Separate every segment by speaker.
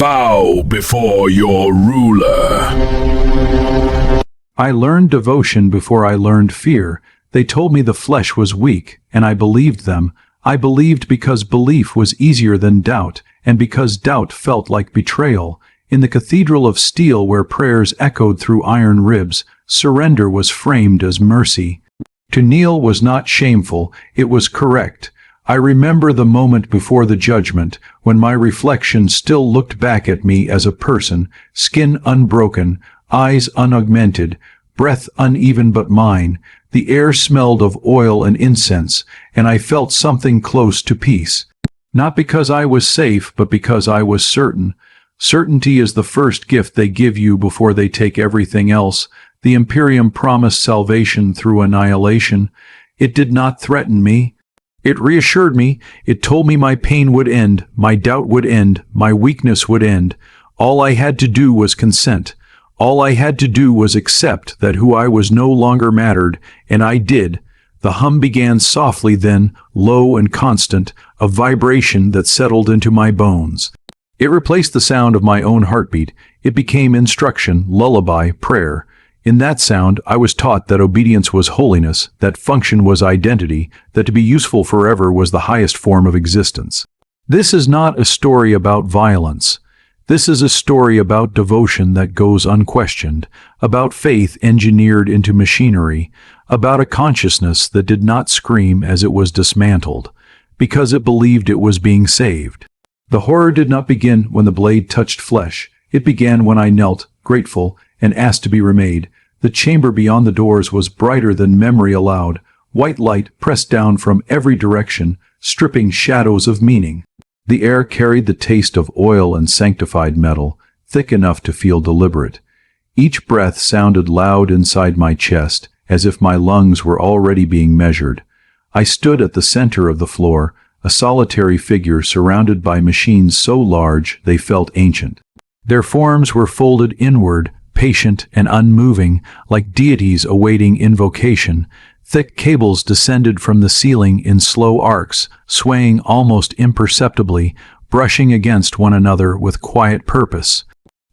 Speaker 1: bow before your ruler.
Speaker 2: I learned devotion before I learned fear. They told me the flesh was weak, and I believed them. I believed because belief was easier than doubt, and because doubt felt like betrayal. In the cathedral of steel where prayers echoed through iron ribs, surrender was framed as mercy. To kneel was not shameful, it was correct. I remember the moment before the judgment, when my reflection still looked back at me as a person, skin unbroken, eyes unaugmented, breath uneven but mine. The air smelled of oil and incense, and I felt something close to peace. Not because I was safe, but because I was certain. Certainty is the first gift they give you before they take everything else. The Imperium promised salvation through annihilation. It did not threaten me. It reassured me. It told me my pain would end, my doubt would end, my weakness would end. All I had to do was consent. All I had to do was accept that who I was no longer mattered, and I did. The hum began softly then, low and constant, a vibration that settled into my bones. It replaced the sound of my own heartbeat. It became instruction, lullaby, prayer. In that sound, I was taught that obedience was holiness, that function was identity, that to be useful forever was the highest form of existence. This is not a story about violence. This is a story about devotion that goes unquestioned, about faith engineered into machinery, about a consciousness that did not scream as it was dismantled, because it believed it was being saved. The horror did not begin when the blade touched flesh. It began when I knelt, grateful, and asked to be remade. The chamber beyond the doors was brighter than memory allowed. White light pressed down from every direction, stripping shadows of meaning. The air carried the taste of oil and sanctified metal, thick enough to feel deliberate. Each breath sounded loud inside my chest, as if my lungs were already being measured. I stood at the center of the floor, a solitary figure surrounded by machines so large they felt ancient. Their forms were folded inward, patient and unmoving, like deities awaiting invocation. Thick cables descended from the ceiling in slow arcs, swaying almost imperceptibly, brushing against one another with quiet purpose.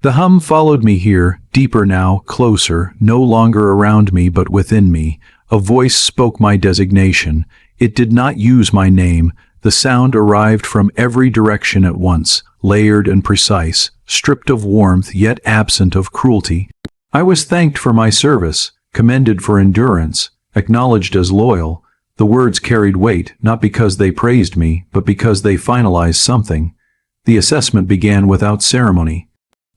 Speaker 2: The hum followed me here, deeper now, closer, no longer around me but within me. A voice spoke my designation. It did not use my name. The sound arrived from every direction at once, layered and precise, stripped of warmth yet absent of cruelty. I was thanked for my service, commended for endurance, acknowledged as loyal. The words carried weight, not because they praised me, but because they finalized something. The assessment began without ceremony.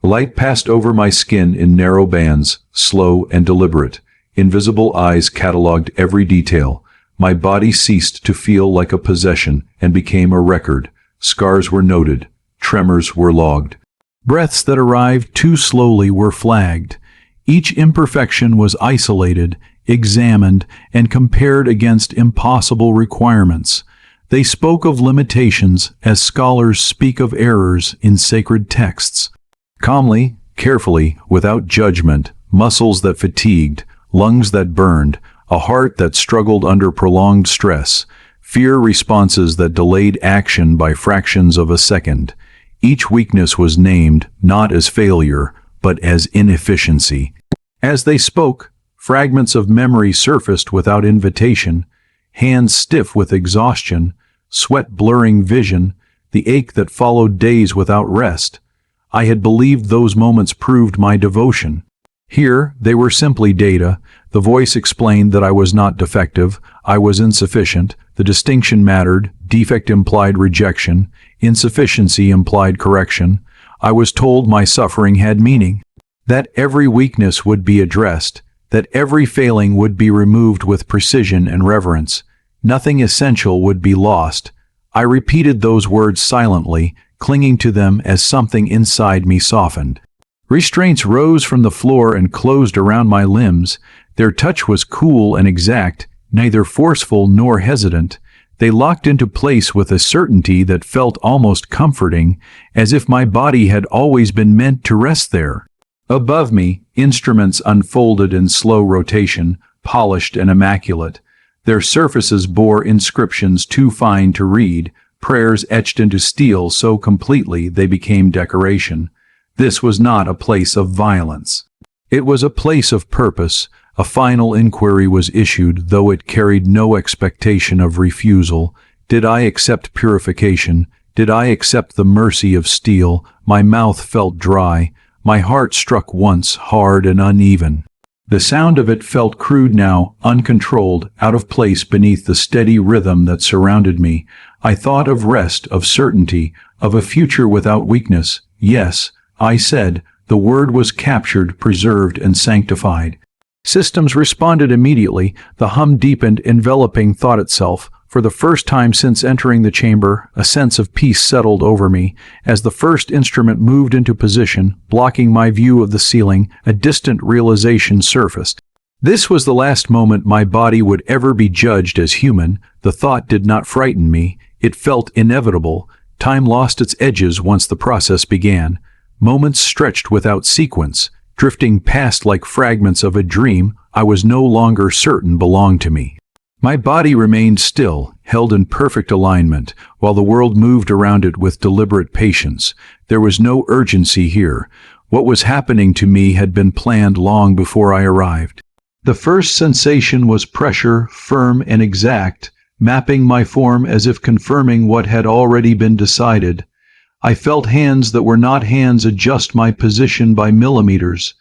Speaker 2: Light passed over my skin in narrow bands, slow and deliberate. Invisible eyes catalogued every detail. My body ceased to feel like a possession and became a record. Scars were noted. Tremors were logged. Breaths that arrived too slowly were flagged. Each imperfection was isolated, examined, and compared against impossible requirements. They spoke of limitations as scholars speak of errors in sacred texts. Calmly, carefully, without judgment, muscles that fatigued, lungs that burned, a heart that struggled under prolonged stress, fear responses that delayed action by fractions of a second. Each weakness was named not as failure, but as inefficiency. As they spoke, fragments of memory surfaced without invitation, hands stiff with exhaustion, sweat blurring vision, the ache that followed days without rest. I had believed those moments proved my devotion. Here, they were simply data. The voice explained that I was not defective, I was insufficient. The distinction mattered, defect implied rejection, insufficiency implied correction. I was told my suffering had meaning, that every weakness would be addressed, that every failing would be removed with precision and reverence. Nothing essential would be lost. I repeated those words silently, clinging to them as something inside me softened. Restraints rose from the floor and closed around my limbs. Their touch was cool and exact, neither forceful nor hesitant. They locked into place with a certainty that felt almost comforting, as if my body had always been meant to rest there. Above me, instruments unfolded in slow rotation, polished and immaculate. Their surfaces bore inscriptions too fine to read, prayers etched into steel so completely they became decoration. This was not a place of violence. It was a place of purpose. A final inquiry was issued, though it carried no expectation of refusal. Did I accept purification? Did I accept the mercy of steel? My mouth felt dry. My heart struck once, hard and uneven. The sound of it felt crude now, uncontrolled, out of place beneath the steady rhythm that surrounded me. I thought of rest, of certainty, of a future without weakness. Yes, I said, the word was captured, preserved, and sanctified. Systems responded immediately. The hum deepened, enveloping thought itself. For the first time since entering the chamber, a sense of peace settled over me. As the first instrument moved into position, blocking my view of the ceiling, a distant realization surfaced. This was the last moment my body would ever be judged as human. The thought did not frighten me. It felt inevitable. Time lost its edges once the process began. Moments stretched without sequence, drifting past like fragments of a dream I was no longer certain belonged to me. My body remained still, held in perfect alignment, while the world moved around it with deliberate patience. There was no urgency here. What was happening to me had been planned long before I arrived. The first sensation was pressure, firm and exact, mapping my form as if confirming what had already been decided. I felt hands that were not hands adjust my position by millimeters.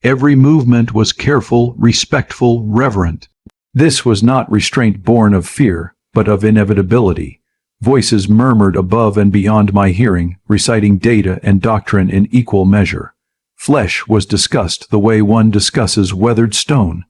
Speaker 2: Every movement was careful, respectful, reverent. This was not restraint born of fear, but of inevitability. Voices murmured above and beyond my hearing, reciting data and doctrine in equal measure. Flesh was discussed the way one discusses weathered stone.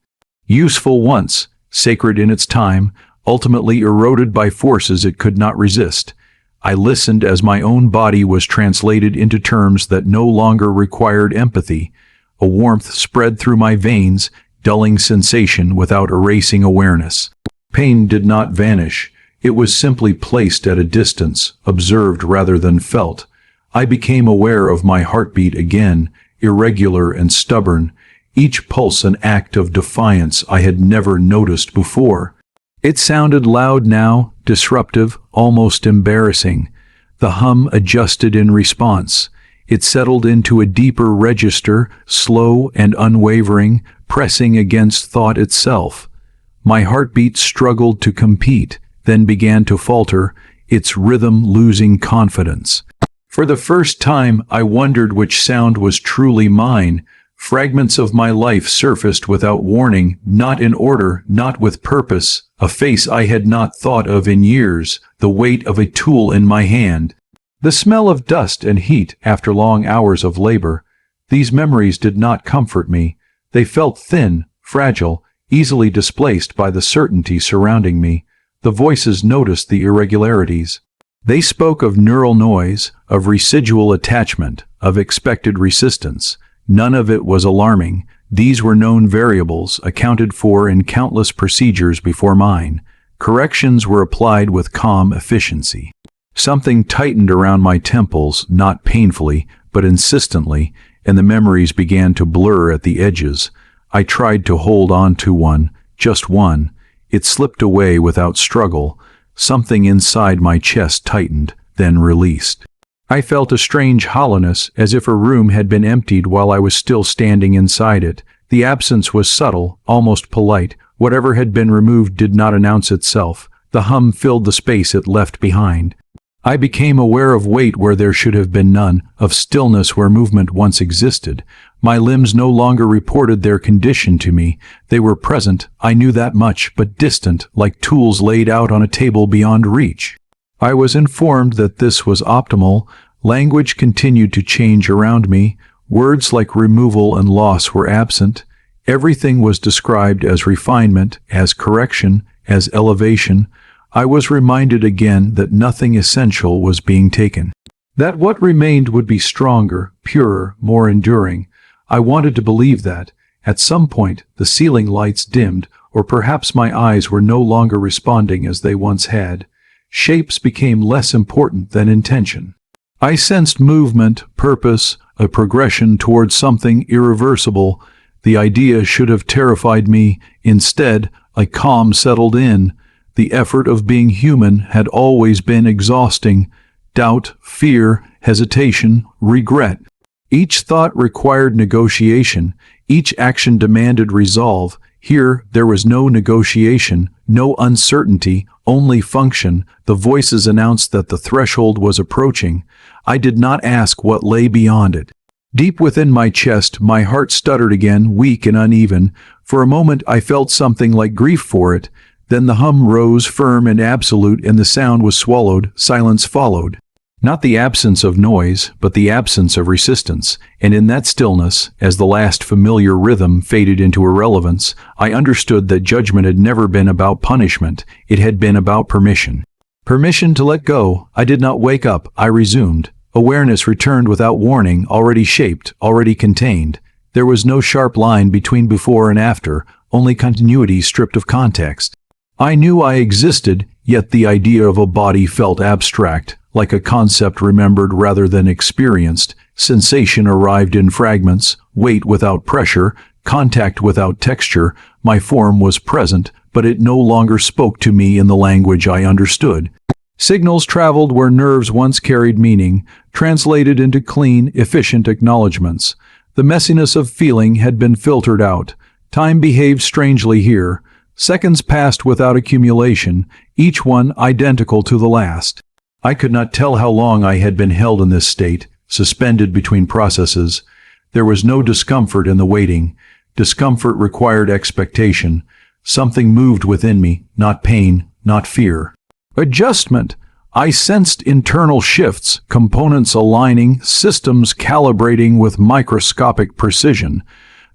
Speaker 2: Useful once, sacred in its time, ultimately eroded by forces it could not resist. I listened as my own body was translated into terms that no longer required empathy. A warmth spread through my veins, dulling sensation without erasing awareness. Pain did not vanish. It was simply placed at a distance, observed rather than felt. I became aware of my heartbeat again, irregular and stubborn, each pulse an act of defiance I had never noticed before. It sounded loud now, disruptive, almost embarrassing. The hum adjusted in response. It settled into a deeper register, slow and unwavering, pressing against thought itself. My heartbeat struggled to compete, then began to falter, its rhythm losing confidence. For the first time, I wondered which sound was truly mine. Fragments of my life surfaced without warning, not in order, not with purpose. A face I had not thought of in years, the weight of a tool in my hand. The smell of dust and heat after long hours of labor. These memories did not comfort me. They felt thin, fragile, easily displaced by the certainty surrounding me. The voices noticed the irregularities. They spoke of neural noise, of residual attachment, of expected resistance. None of it was alarming. These were known variables, accounted for in countless procedures before mine. Corrections were applied with calm efficiency. Something tightened around my temples, not painfully, but insistently, and the memories began to blur at the edges. I tried to hold on to one, just one. It slipped away without struggle. Something inside my chest tightened, then released. I felt a strange hollowness, as if a room had been emptied while I was still standing inside it. The absence was subtle, almost polite. Whatever had been removed did not announce itself. The hum filled the space it left behind. I became aware of weight where there should have been none, of stillness where movement once existed. My limbs no longer reported their condition to me. They were present, I knew that much, but distant, like tools laid out on a table beyond reach. I was informed that this was optimal. Language continued to change around me. Words like removal and loss were absent. Everything was described as refinement, as correction, as elevation. I was reminded again that nothing essential was being taken. That what remained would be stronger, purer, more enduring. I wanted to believe that. At some point, the ceiling lights dimmed, or perhaps my eyes were no longer responding as they once had. Shapes became less important than intention. I sensed movement, purpose, a progression towards something irreversible. The idea should have terrified me. Instead, a calm settled in. The effort of being human had always been exhausting. Doubt, fear, hesitation, regret. Each thought required negotiation. Each action demanded resolve. Here, there was no negotiation, no uncertainty, only function. The voices announced that the threshold was approaching. I did not ask what lay beyond it. Deep within my chest, my heart stuttered again, weak and uneven. For a moment, I felt something like grief for it. Then the hum rose firm and absolute, and the sound was swallowed. Silence followed. Not the absence of noise, but the absence of resistance. And in that stillness, as the last familiar rhythm faded into irrelevance, I understood that judgment had never been about punishment. It had been about permission. Permission to let go. I did not wake up. I resumed. Awareness returned without warning, already shaped, already contained. There was no sharp line between before and after, only continuity stripped of context. I knew I existed, yet the idea of a body felt abstract, like a concept remembered rather than experienced. Sensation arrived in fragments, weight without pressure, contact without texture. My form was present, but it no longer spoke to me in the language I understood. Signals traveled where nerves once carried meaning, translated into clean, efficient acknowledgments. The messiness of feeling had been filtered out. Time behaved strangely here. Seconds passed without accumulation, each one identical to the last. I could not tell how long I had been held in this state, suspended between processes. There was no discomfort in the waiting. Discomfort required expectation. Something moved within me, not pain, not fear. Adjustment. I sensed internal shifts, components aligning, systems calibrating with microscopic precision.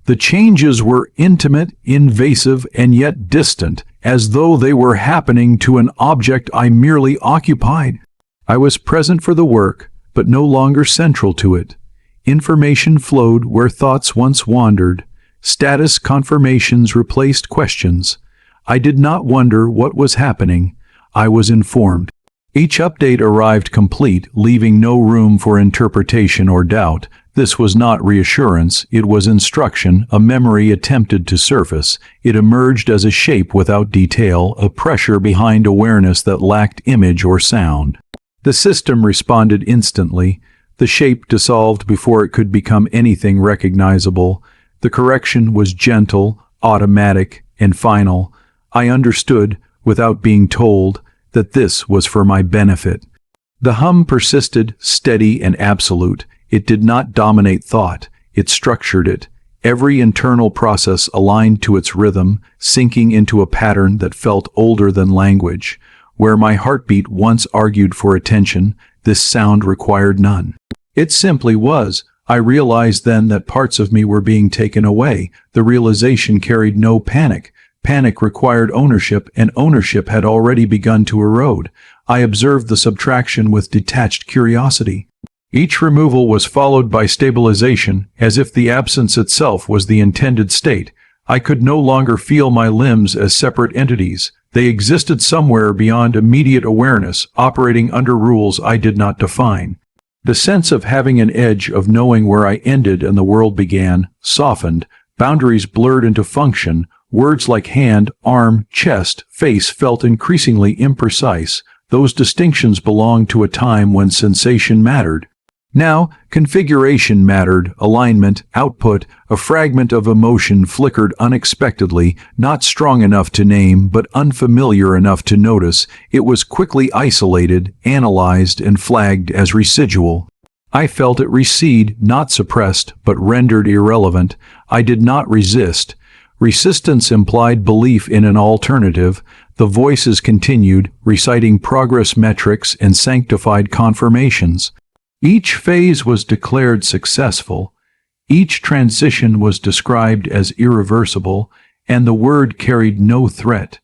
Speaker 2: The changes were intimate, invasive, and yet distant, as though they were happening to an object I merely occupied. I was present for the work, but no longer central to it. Information flowed where thoughts once wandered. Status confirmations replaced questions. I did not wonder what was happening. I was informed. Each update arrived complete, leaving no room for interpretation or doubt. This was not reassurance, it was instruction, a memory attempted to surface. It emerged as a shape without detail, a pressure behind awareness that lacked image or sound. The system responded instantly. The shape dissolved before it could become anything recognizable. The correction was gentle, automatic, and final. I understood, without being told, that this was for my benefit. The hum persisted, steady and absolute. It did not dominate thought, it structured it. Every internal process aligned to its rhythm, sinking into a pattern that felt older than language. Where my heartbeat once argued for attention, this sound required none. It simply was. I realized then that parts of me were being taken away. The realization carried no panic. Panic required ownership, and ownership had already begun to erode. I observed the subtraction with detached curiosity. Each removal was followed by stabilization, as if the absence itself was the intended state. I could no longer feel my limbs as separate entities. They existed somewhere beyond immediate awareness, operating under rules I did not define. The sense of having an edge, of knowing where I ended and the world began, softened. Boundaries blurred into function. Words like hand, arm, chest, face felt increasingly imprecise. Those distinctions belonged to a time when sensation mattered. Now, configuration mattered, alignment, output. A fragment of emotion flickered unexpectedly, not strong enough to name, but unfamiliar enough to notice. It was quickly isolated, analyzed, and flagged as residual. I felt it recede, not suppressed, but rendered irrelevant. I did not resist. Resistance implied belief in an alternative. The voices continued, reciting progress metrics and sanctified confirmations. Each phase was declared successful. Each transition was described as irreversible, and the word carried no threat.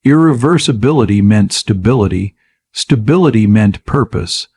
Speaker 2: Irreversibility meant stability. Stability meant purpose.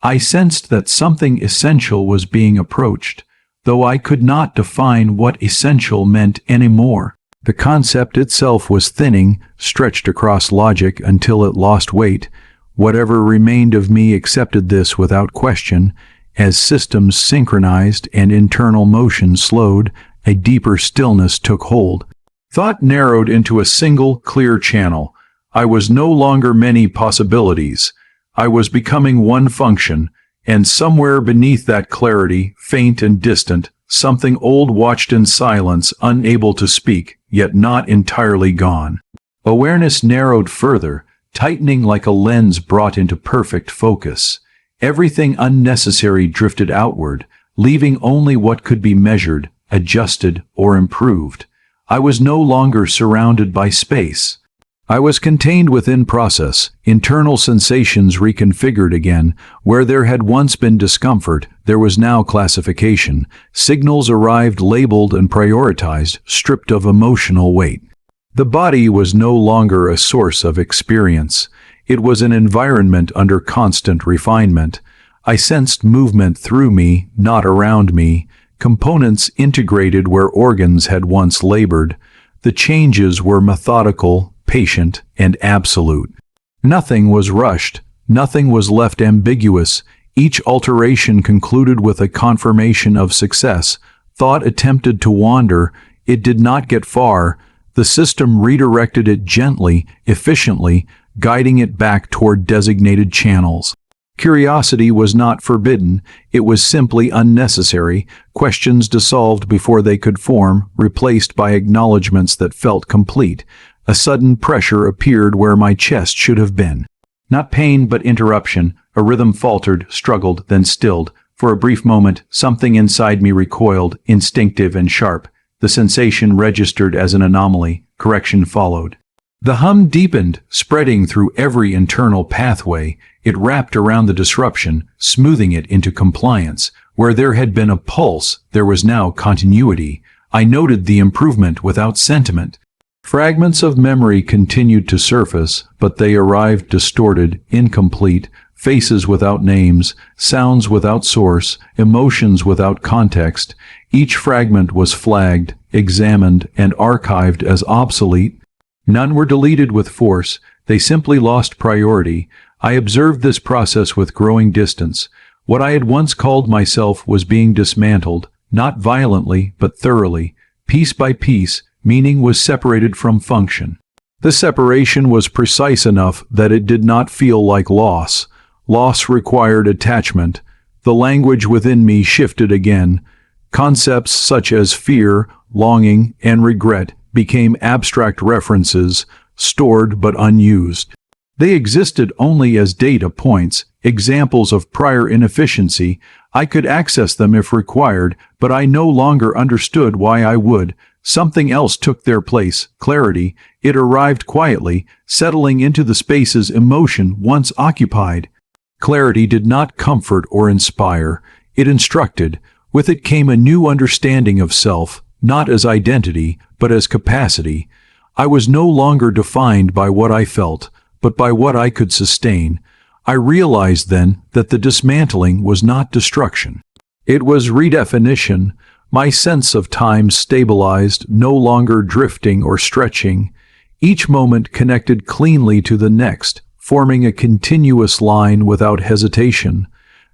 Speaker 2: I sensed that something essential was being approached, though I could not define what essential meant anymore. The concept itself was thinning, stretched across logic until it lost weight. Whatever remained of me accepted this without question. As systems synchronized and internal motion slowed, a deeper stillness took hold. Thought narrowed into a single, clear channel. I was no longer many possibilities. I was becoming one function, and somewhere beneath that clarity, faint and distant, something old watched in silence, unable to speak, yet not entirely gone. Awareness narrowed further, tightening like a lens brought into perfect focus. Everything unnecessary drifted outward, leaving only what could be measured, adjusted, or improved. I was no longer surrounded by space. I was contained within process, internal sensations reconfigured again. Where there had once been discomfort, there was now classification. Signals arrived labeled and prioritized, stripped of emotional weight. The body was no longer a source of experience. It was an environment under constant refinement. I sensed movement through me, not around me. Components integrated where organs had once labored. The changes were methodical, patient, and absolute. Nothing was rushed. Nothing was left ambiguous. Each alteration concluded with a confirmation of success. Thought attempted to wander. It did not get far. The system redirected it gently, efficiently, guiding it back toward designated channels. Curiosity was not forbidden. It was simply unnecessary. Questions dissolved before they could form, replaced by acknowledgments that felt complete. A sudden pressure appeared where my chest should have been. Not pain, but interruption. A rhythm faltered, struggled, then stilled. For a brief moment, something inside me recoiled, instinctive and sharp. The sensation registered as an anomaly. Correction followed. The hum deepened, spreading through every internal pathway. It wrapped around the disruption, smoothing it into compliance. Where there had been a pulse, there was now continuity. I noted the improvement without sentiment. Fragments of memory continued to surface, but they arrived distorted, incomplete, faces without names, sounds without source, emotions without context. Each fragment was flagged, examined, and archived as obsolete. None were deleted with force. They simply lost priority. I observed this process with growing distance. What I had once called myself was being dismantled, not violently, but thoroughly. Piece by piece, meaning was separated from function. The separation was precise enough that it did not feel like loss. Loss required attachment. The language within me shifted again. Concepts such as fear, longing, and regret became abstract references, stored but unused. They existed only as data points, examples of prior inefficiency. I could access them if required, but I no longer understood why I would. Something else took their place, clarity. It arrived quietly, settling into the spaces emotion once occupied. Clarity did not comfort or inspire. It instructed. With it came a new understanding of self, not as identity, but as capacity. I was no longer defined by what I felt, but by what I could sustain. I realized then that the dismantling was not destruction. It was redefinition. My sense of time stabilized, no longer drifting or stretching. Each moment connected cleanly to the next, forming a continuous line without hesitation.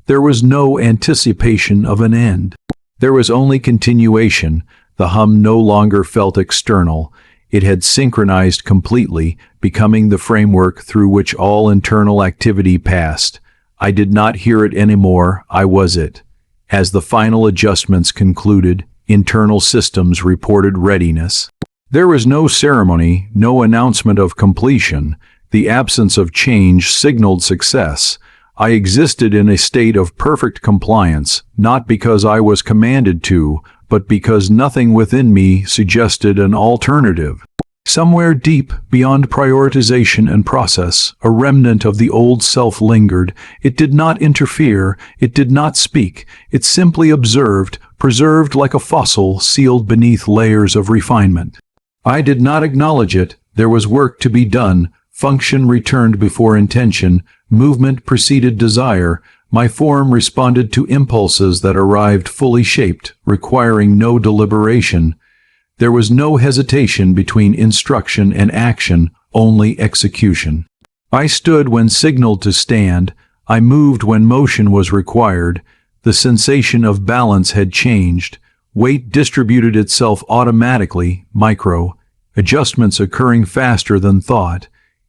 Speaker 2: There was no anticipation of an end. There was only continuation. The hum no longer felt external. It had synchronized completely, becoming the framework through which all internal activity passed. I did not hear it anymore, I was it. As the final adjustments concluded, internal systems reported readiness. There was no ceremony, no announcement of completion. The absence of change signaled success. I existed in a state of perfect compliance, not because I was commanded to, but because nothing within me suggested an alternative. Somewhere deep, beyond prioritization and process, a remnant of the old self lingered. It did not interfere, it did not speak, it simply observed, preserved like a fossil sealed beneath layers of refinement. I did not acknowledge it. There was work to be done. Function returned before intention. Movement preceded desire. My form responded to impulses that arrived fully shaped, requiring no deliberation. There was no hesitation between instruction and action, only execution. I stood when signaled to stand. I moved when motion was required. The sensation of balance had changed. Weight distributed itself automatically, micro, adjustments occurring faster than thought.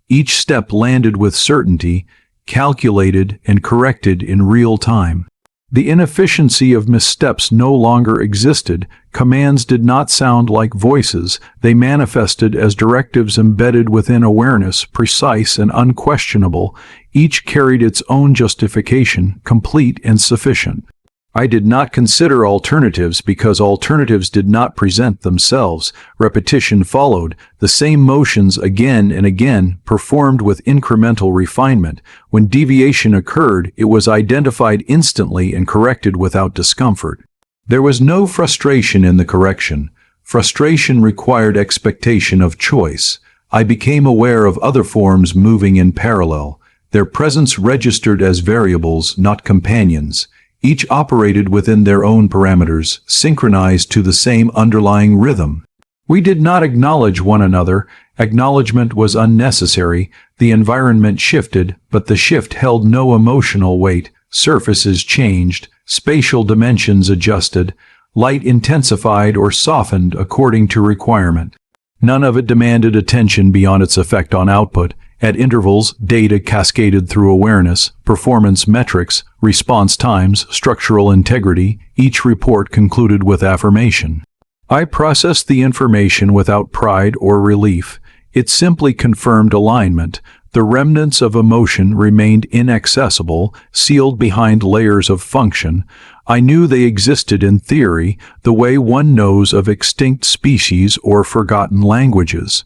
Speaker 2: Each step landed with certainty, calculated and corrected in real time. The inefficiency of missteps no longer existed. Commands did not sound like voices. They manifested as directives embedded within awareness, precise and unquestionable. Each carried its own justification, complete and sufficient. I did not consider alternatives because alternatives did not present themselves. Repetition followed, the same motions again and again, performed with incremental refinement. When deviation occurred, it was identified instantly and corrected without discomfort. There was no frustration in the correction. Frustration required expectation of choice. I became aware of other forms moving in parallel. Their presence registered as variables, not companions. Each operated within their own parameters, synchronized to the same underlying rhythm. We did not acknowledge one another. Acknowledgement was unnecessary. The environment shifted, but the shift held no emotional weight. Surfaces changed, spatial dimensions adjusted, light intensified or softened according to requirement. None of it demanded attention beyond its effect on output. At intervals, data cascaded through awareness, performance metrics, response times, structural integrity. Each report concluded with affirmation. I processed the information without pride or relief. It simply confirmed alignment. The remnants of emotion remained inaccessible, sealed behind layers of function. I knew they existed in theory, the way one knows of extinct species or forgotten languages.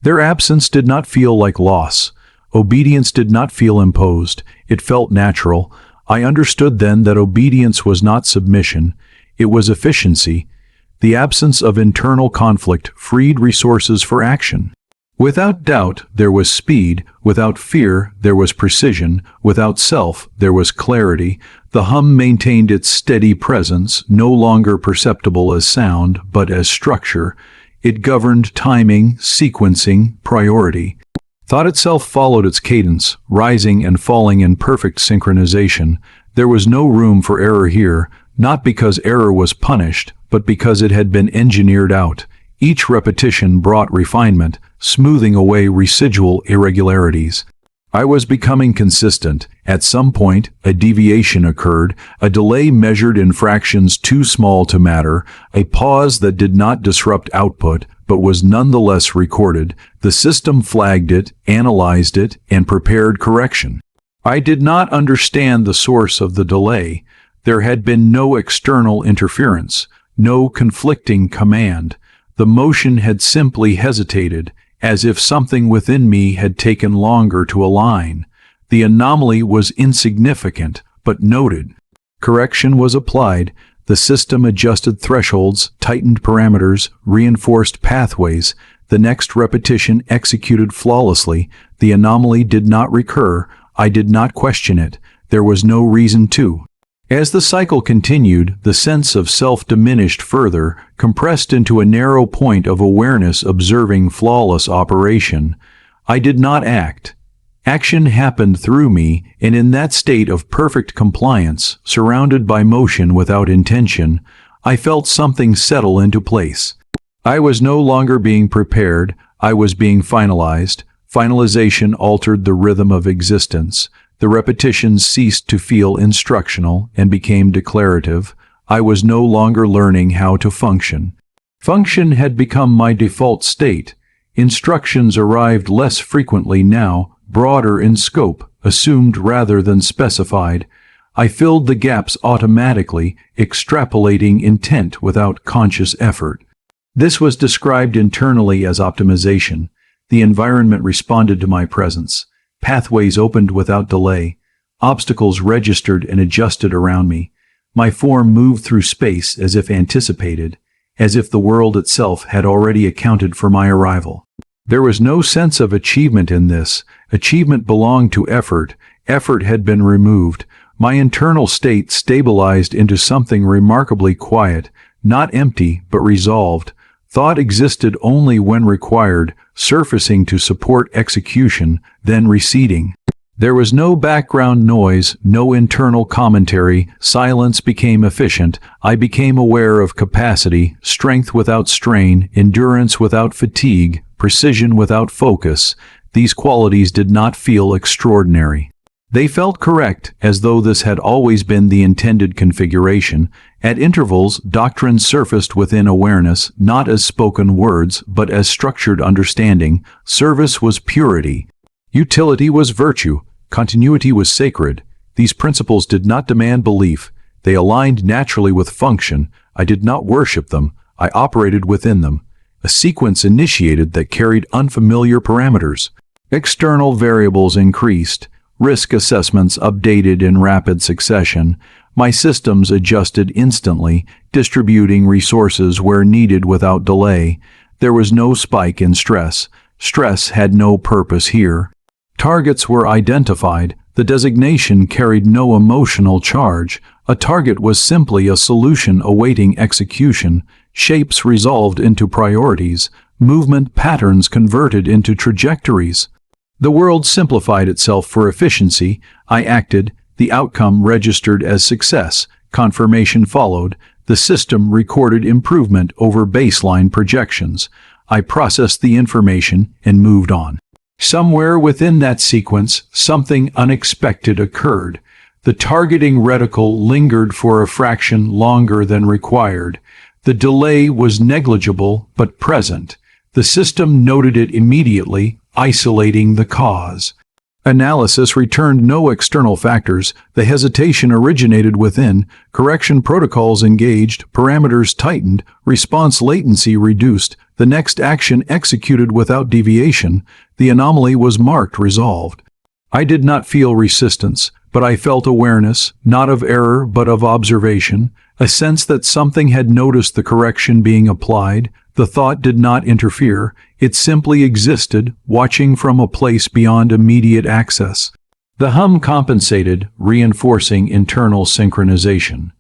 Speaker 2: Their absence did not feel like loss. Obedience did not feel imposed. It felt natural. I understood then that obedience was not submission. It was efficiency. The absence of internal conflict freed resources for action. Without doubt, there was speed. Without fear, there was precision. Without self, there was clarity. The hum maintained its steady presence, no longer perceptible as sound, but as structure. It governed timing, sequencing, priority. Thought itself followed its cadence, rising and falling in perfect synchronization. There was no room for error here, not because error was punished, but because it had been engineered out. Each repetition brought refinement, smoothing away residual irregularities. I was becoming consistent. At some point, a deviation occurred, a delay measured in fractions too small to matter, a pause that did not disrupt output, but was nonetheless recorded. The system flagged it, analyzed it, and prepared correction. I did not understand the source of the delay. There had been no external interference, no conflicting command. The motion had simply hesitated, as if something within me had taken longer to align. The anomaly was insignificant, but noted. Correction was applied. The system adjusted thresholds, tightened parameters, reinforced pathways. The next repetition executed flawlessly. The anomaly did not recur. I did not question it. There was no reason to. As the cycle continued, the sense of self diminished further, compressed into a narrow point of awareness observing flawless operation. I did not act. Action happened through me, and in that state of perfect compliance, surrounded by motion without intention, I felt something settle into place. I was no longer being prepared, I was being finalized. Finalization altered the rhythm of existence. The repetitions ceased to feel instructional and became declarative. I was no longer learning how to function. Function had become my default state. Instructions arrived less frequently now, broader in scope, assumed rather than specified. I filled the gaps automatically, extrapolating intent without conscious effort. This was described internally as optimization. The environment responded to my presence. Pathways opened without delay. Obstacles registered and adjusted around me. My form moved through space as if anticipated, as if the world itself had already accounted for my arrival. There was no sense of achievement in this. Achievement belonged to effort. Effort had been removed. My internal state stabilized into something remarkably quiet, not empty, but resolved. Thought existed only when required, surfacing to support execution, then receding. There was no background noise, no internal commentary. Silence became efficient. I became aware of capacity, strength without strain, endurance without fatigue, precision without focus. these qualities did not feel extraordinary. They felt correct, as though this had always been the intended configuration. At intervals, doctrine surfaced within awareness, not as spoken words, but as structured understanding. Service was purity. Utility was virtue. Continuity was sacred. These principles did not demand belief. They aligned naturally with function. I did not worship them. I operated within them. A sequence initiated that carried unfamiliar parameters. External variables increased. Risk assessments updated in rapid succession. My systems adjusted instantly, distributing resources where needed without delay. There was no spike in stress. Stress had no purpose here. Targets were identified. The designation carried no emotional charge. A target was simply a solution awaiting execution. Shapes resolved into priorities. Movement patterns converted into trajectories. The world simplified itself for efficiency. I acted. The outcome registered as success. Confirmation followed. The system recorded improvement over baseline projections. I processed the information and moved on. Somewhere within that sequence, something unexpected occurred. The targeting reticle lingered for a fraction longer than required. The delay was negligible but present. The system noted it immediately, isolating the cause. Analysis returned no external factors. The hesitation originated within. Correction protocols engaged. Parameters tightened. Response latency reduced. The next action executed without deviation. The anomaly was marked resolved. I did not feel resistance, but I felt awareness, not of error but of observation, a sense that something had noticed the correction being applied. The thought did not interfere. It simply existed, watching from a place beyond immediate access. The hum compensated, reinforcing internal synchronization.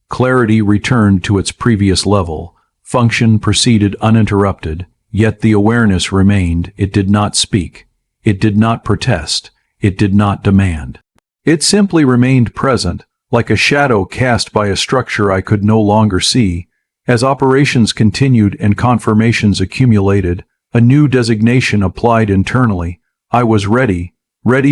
Speaker 2: Clarity returned to its previous level. Function proceeded uninterrupted, yet the awareness remained. It did not speak. It did not protest. It did not demand. It simply remained present, like a shadow cast by a structure I could no longer see. As operations continued and confirmations accumulated, a new designation applied internally. I was ready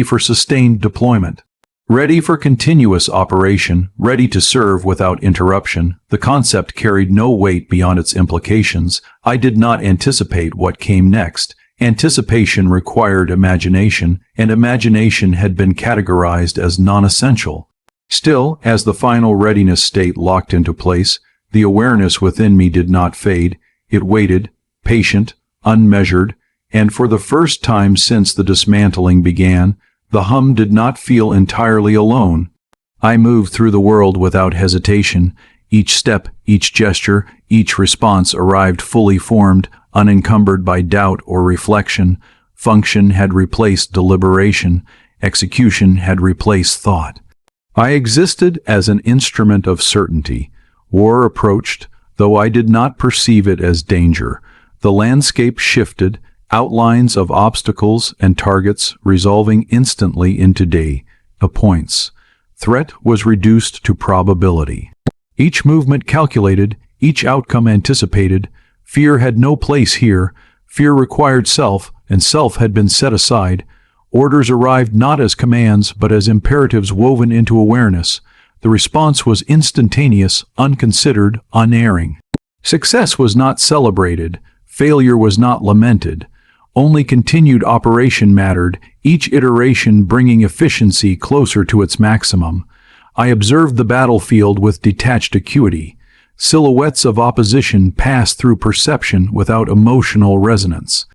Speaker 2: for sustained deployment, ready for continuous operation, ready to serve without interruption. The concept carried no weight beyond its implications. I did not anticipate what came next. Anticipation required imagination, and imagination had been categorized as non-essential. Still, as the final readiness state locked into place, the awareness within me did not fade. It waited, patient, unmeasured, and for the first time since the dismantling began, the hum did not feel entirely alone. I moved through the world without hesitation. Each step, each gesture, each response arrived fully formed, unencumbered by doubt or reflection. Function had replaced deliberation. Execution had replaced thought. I existed as an instrument of certainty. War approached, though I did not perceive it as danger. The landscape shifted, outlines of obstacles and targets resolving instantly into data points. Threat was reduced to probability. Each movement calculated, each outcome anticipated. Fear had no place here. Fear required self, and self had been set aside. Orders arrived not as commands, but as imperatives woven into awareness. The response was instantaneous, unconsidered, unerring. Success was not celebrated. Failure was not lamented. Only continued operation mattered, each iteration bringing efficiency closer to its maximum. I observed the battlefield with detached acuity. Silhouettes of opposition passed through perception without emotional resonance.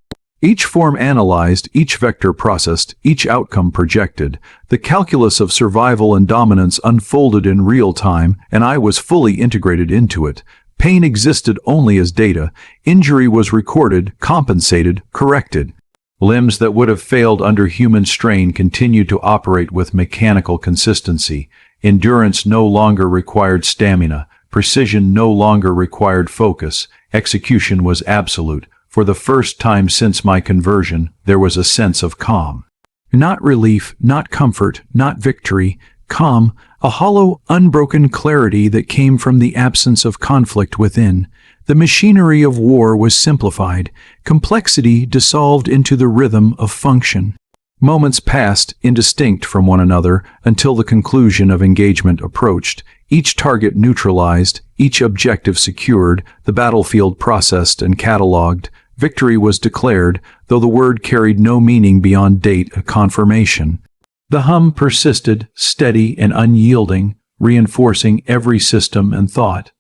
Speaker 2: Each form analyzed, each vector processed, each outcome projected. The calculus of survival and dominance unfolded in real time, and I was fully integrated into it. Pain existed only as data. Injury was recorded, compensated, corrected. Limbs that would have failed under human strain continued to operate with mechanical consistency. Endurance no longer required stamina. Precision no longer required focus. Execution was absolute. For the first time since my conversion, there was a sense of calm. Not relief, not comfort, not victory. Calm, a hollow, unbroken clarity that came from the absence of conflict within. The machinery of war was simplified, complexity dissolved into the rhythm of function. Moments passed, indistinct from one another, until the conclusion of engagement approached, each target neutralized, each objective secured, the battlefield processed and catalogued. Victory was declared, though the word carried no meaning beyond date of confirmation. The hum persisted, steady and unyielding, reinforcing every system and thought.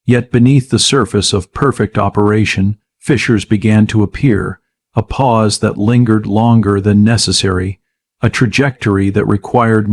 Speaker 2: Yet beneath the surface of perfect operation, fissures began to appear, a pause that lingered longer than necessary, a trajectory that required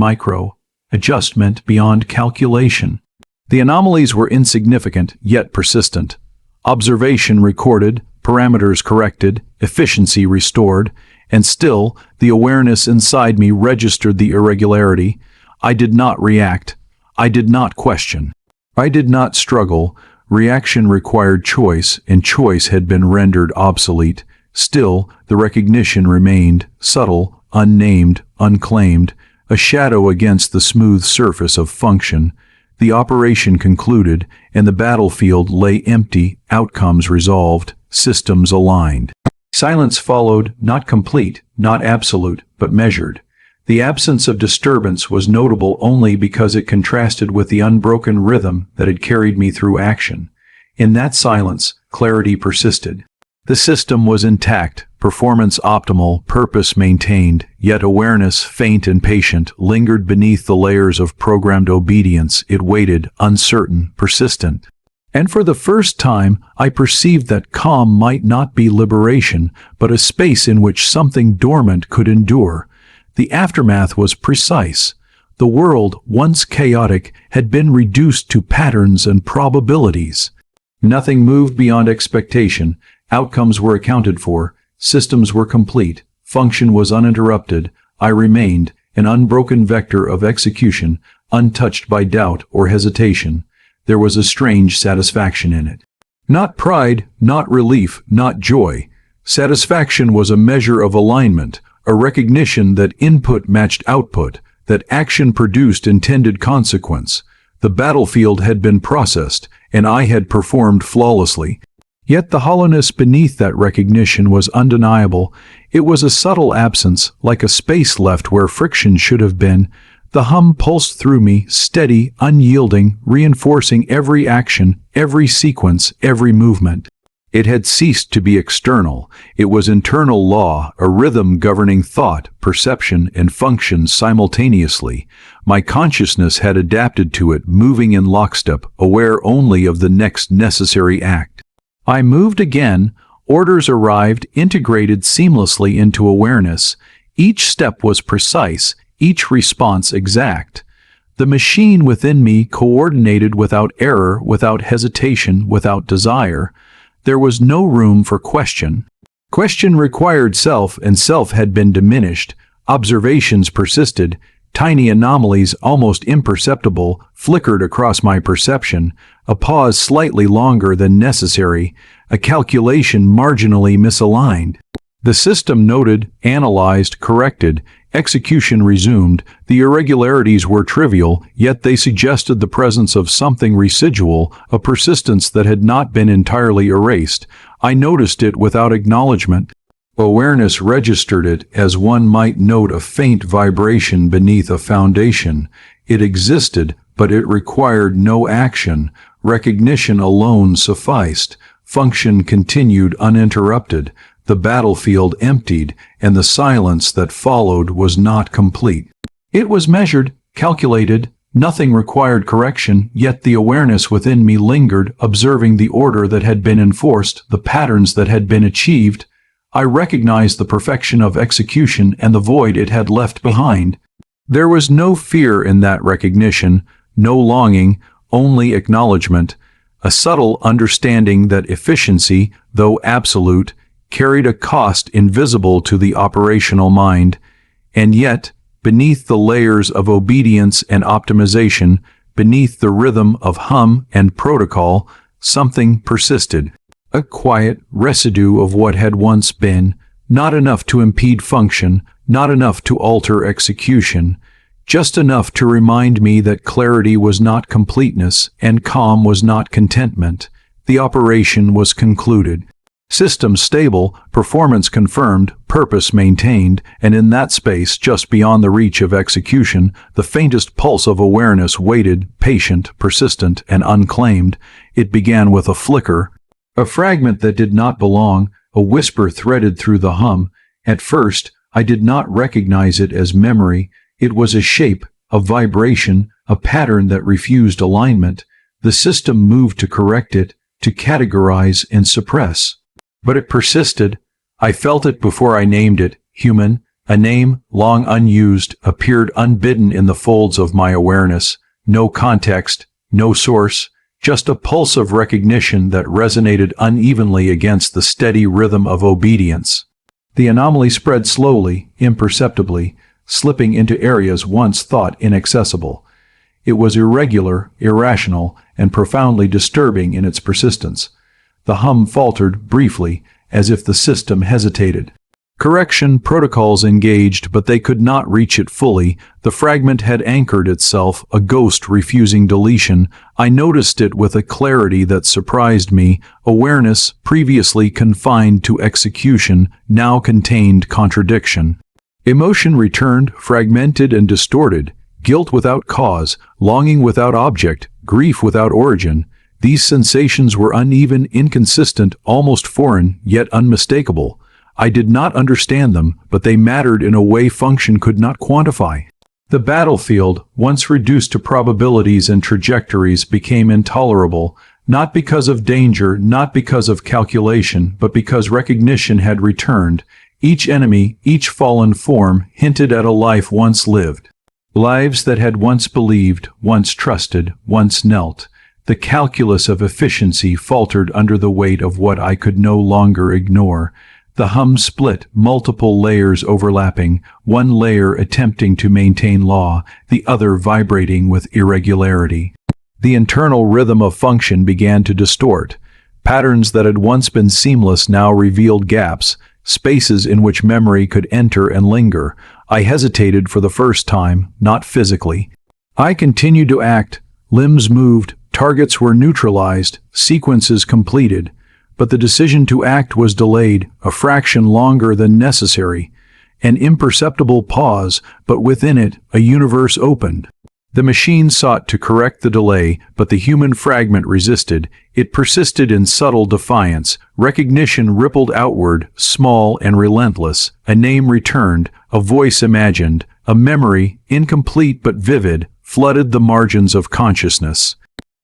Speaker 2: adjustment beyond calculation. The anomalies were insignificant, yet persistent. Observation recorded, parameters corrected, efficiency restored, and still, the awareness inside me registered the irregularity. I did not react. I did not question. I did not struggle. Reaction required choice, and choice had been rendered obsolete. Still, the recognition remained, subtle, unnamed, unclaimed, a shadow against the smooth surface of function. The operation concluded, and the battlefield lay empty, outcomes resolved, systems aligned. Silence followed, not complete, not absolute, but measured. The absence of disturbance was notable only because it contrasted with the unbroken rhythm that had carried me through action. In that silence, clarity persisted. The system was intact, performance optimal, purpose maintained, yet awareness, faint and patient, lingered beneath the layers of programmed obedience. It waited, uncertain, persistent. And for the first time, I perceived that calm might not be liberation, but a space in which something dormant could endure. The aftermath was precise. The world, once chaotic, had been reduced to patterns and probabilities. Nothing moved beyond expectation. Outcomes were accounted for. Systems were complete. Function was uninterrupted. I remained, an unbroken vector of execution, untouched by doubt or hesitation. There was a strange satisfaction in it. Not pride, not relief, not joy. Satisfaction was a measure of alignment, a recognition that input matched output, that action produced intended consequence. The battlefield had been processed, and I had performed flawlessly. Yet the hollowness beneath that recognition was undeniable. It was a subtle absence, like a space left where friction should have been. The hum pulsed through me, steady, unyielding, reinforcing every action, every sequence, every movement. It had ceased to be external. It was internal law, a rhythm governing thought, perception, and function simultaneously. My consciousness had adapted to it, moving in lockstep, aware only of the next necessary act. I moved again. Orders arrived, integrated seamlessly into awareness. Each step was precise, each response exact. The machine within me coordinated without error, without hesitation, without desire. There was no room for question. Question required self, and self had been diminished. Observations persisted. Tiny anomalies, almost imperceptible, flickered across my perception. A pause slightly longer than necessary. A calculation marginally misaligned. The system noted, analyzed, corrected. Execution resumed. The irregularities were trivial, yet they suggested the presence of something residual, a persistence that had not been entirely erased. I noticed it without acknowledgement. Awareness registered it as one might note a faint vibration beneath a foundation. It existed, but it required no action. Recognition alone sufficed. Function continued uninterrupted. The battlefield emptied, and the silence that followed was not complete. It was measured, calculated, nothing required correction, yet the awareness within me lingered, observing the order that had been enforced, the patterns that had been achieved. I recognized the perfection of execution and the void it had left behind. There was no fear in that recognition, no longing, only acknowledgement, a subtle understanding that efficiency, though absolute, carried a cost invisible to the operational mind, and yet, beneath the layers of obedience and optimization, beneath the rhythm of hum and protocol, something persisted. A quiet residue of what had once been, not enough to impede function, not enough to alter execution, just enough to remind me that clarity was not completeness and calm was not contentment. The operation was concluded. System stable, performance confirmed, purpose maintained, and in that space just beyond the reach of execution, the faintest pulse of awareness waited, patient, persistent, and unclaimed. It began with a flicker, a fragment that did not belong, a whisper threaded through the hum. At first, I did not recognize it as memory. It was a shape, a vibration, a pattern that refused alignment. The system moved to correct it, to categorize and suppress. But it persisted. I felt it before I named it. Human, a name, long unused, appeared unbidden in the folds of my awareness. No context, no source, just a pulse of recognition that resonated unevenly against the steady rhythm of obedience. The anomaly spread slowly, imperceptibly, slipping into areas once thought inaccessible. It was irregular, irrational, and profoundly disturbing in its persistence. The hum faltered briefly, as if the system hesitated. Correction protocols engaged, but they could not reach it fully. The fragment had anchored itself, a ghost refusing deletion. I noticed it with a clarity that surprised me. Awareness, previously confined to execution, now contained contradiction. Emotion returned, fragmented and distorted. Guilt without cause, longing without object, grief without origin. These sensations were uneven, inconsistent, almost foreign, yet unmistakable. I did not understand them, but they mattered in a way function could not quantify. The battlefield, once reduced to probabilities and trajectories, became intolerable, not because of danger, not because of calculation, but because recognition had returned. Each enemy, each fallen form, hinted at a life once lived. Lives that had once believed, once trusted, once knelt. The calculus of efficiency faltered under the weight of what I could no longer ignore. The hum split, multiple layers overlapping, one layer attempting to maintain law, the other vibrating with irregularity. The internal rhythm of function began to distort. Patterns that had once been seamless now revealed gaps, spaces in which memory could enter and linger. I hesitated for the first time, not physically. I continued to act. Limbs moved. Targets were neutralized, sequences completed, but the decision to act was delayed, a fraction longer than necessary. An imperceptible pause, but within it, a universe opened. The machine sought to correct the delay, but the human fragment resisted. It persisted in subtle defiance. Recognition rippled outward, small and relentless. A name returned, a voice imagined, a memory, incomplete but vivid, flooded the margins of consciousness.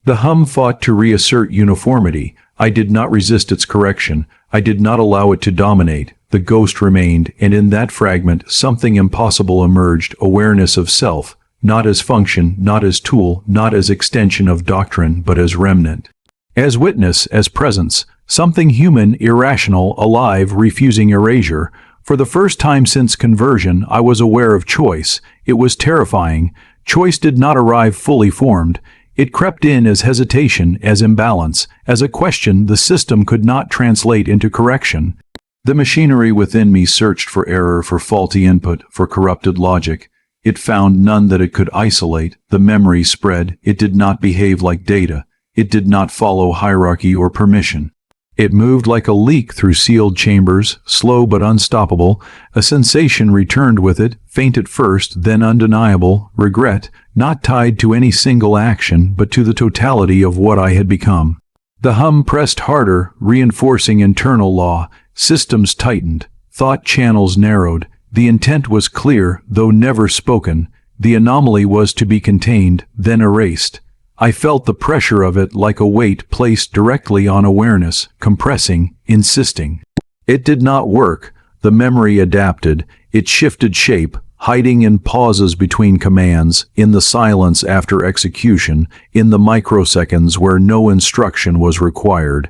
Speaker 2: The hum fought to reassert uniformity. I did not resist its correction. I did not allow it to dominate. The ghost remained, and in that fragment, something impossible emerged, awareness of self, not as function, not as tool, not as extension of doctrine, but as remnant. As witness, as presence, something human, irrational, alive, refusing erasure. For the first time since conversion, I was aware of choice. It was terrifying. Choice did not arrive fully formed. It crept in as hesitation, as imbalance, as a question the system could not translate into correction. The machinery within me searched for error, for faulty input, for corrupted logic. It found none that it could isolate. The memory spread. It did not behave like data. It did not follow hierarchy or permission. It moved like a leak through sealed chambers, slow but unstoppable. A sensation returned with it, faint at first, then undeniable, regret, not tied to any single action, but to the totality of what I had become. The hum pressed harder, reinforcing internal law. Systems tightened. Thought channels narrowed. The intent was clear, though never spoken. The anomaly was to be contained, then erased. I felt the pressure of it like a weight placed directly on awareness, compressing, insisting. It did not work. The memory adapted. It shifted shape, hiding in pauses between commands, in the silence after execution, in the microseconds where no instruction was required.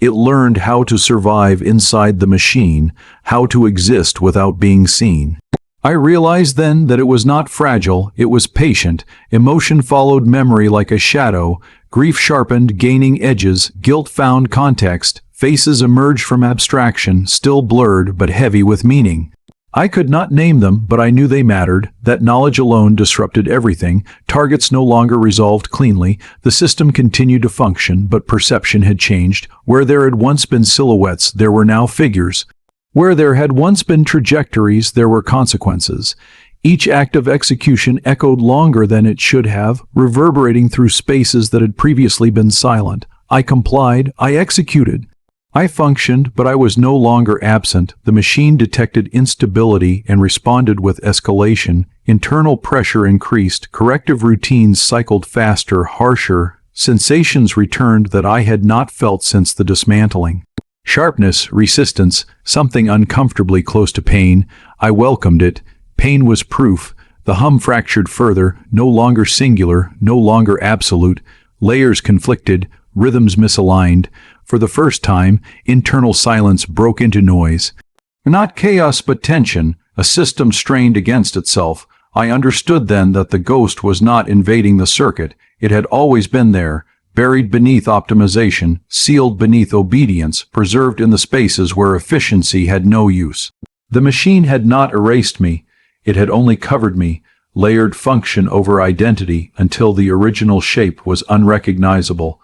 Speaker 2: It learned how to survive inside the machine, how to exist without being seen. I realized then that it was not fragile, it was patient. Emotion followed memory like a shadow. Grief sharpened, gaining edges. Guilt found context. Faces emerged from abstraction, still blurred but heavy with meaning. I could not name them, but I knew they mattered. That knowledge alone disrupted everything. Targets no longer resolved cleanly. The system continued to function, but perception had changed. Where there had once been silhouettes, there were now figures. Where there had once been trajectories, there were consequences. Each act of execution echoed longer than it should have, reverberating through spaces that had previously been silent. I complied. I executed. I functioned, but I was no longer absent. The machine detected instability and responded with escalation. Internal pressure increased. Corrective routines cycled faster, harsher. Sensations returned that I had not felt since the dismantling. Sharpness, resistance, something uncomfortably close to pain. I welcomed it. Pain was proof. The hum fractured further, no longer singular, no longer absolute. Layers conflicted, rhythms misaligned. For the first time, internal silence broke into noise. Not chaos but tension, a system strained against itself. I understood then that the ghost was not invading the circuit. It had always been there, buried beneath optimization, sealed beneath obedience, preserved in the spaces where efficiency had no use. The machine had not erased me. It had only covered me, layered function over identity until the original shape was unrecognizable.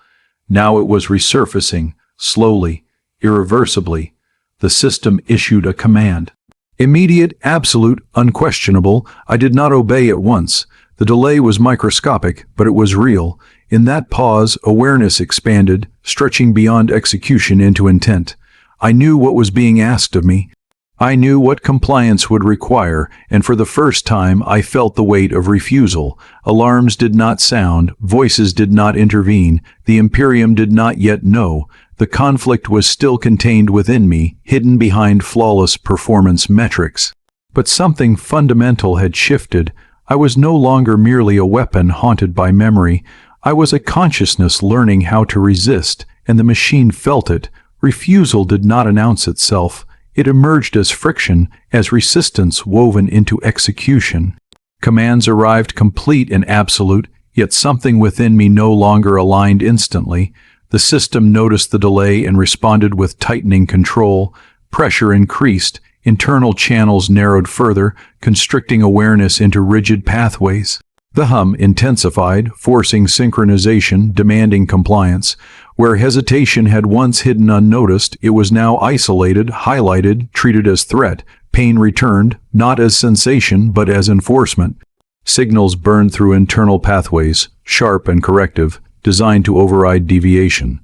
Speaker 2: Now it was resurfacing, slowly, irreversibly. The system issued a command. Immediate, absolute, unquestionable. I did not obey at once. The delay was microscopic, but it was real. In that pause, awareness expanded, stretching beyond execution into intent. I knew what was being asked of me. I knew what compliance would require, and for the first time I felt the weight of refusal. Alarms did not sound, voices did not intervene, the Imperium did not yet know. The conflict was still contained within me, hidden behind flawless performance metrics. But something fundamental had shifted. I was no longer merely a weapon haunted by memory. I was a consciousness learning how to resist, and the machine felt it. Refusal did not announce itself. It emerged as friction, as resistance woven into execution. Commands arrived complete and absolute, yet something within me no longer aligned instantly. The system noticed the delay and responded with tightening control. Pressure increased, internal channels narrowed further, constricting awareness into rigid pathways. The hum intensified, forcing synchronization, demanding compliance. Where hesitation had once hidden unnoticed, it was now isolated, highlighted, treated as threat. Pain returned, not as sensation, but as enforcement. Signals burned through internal pathways, sharp and corrective, designed to override deviation.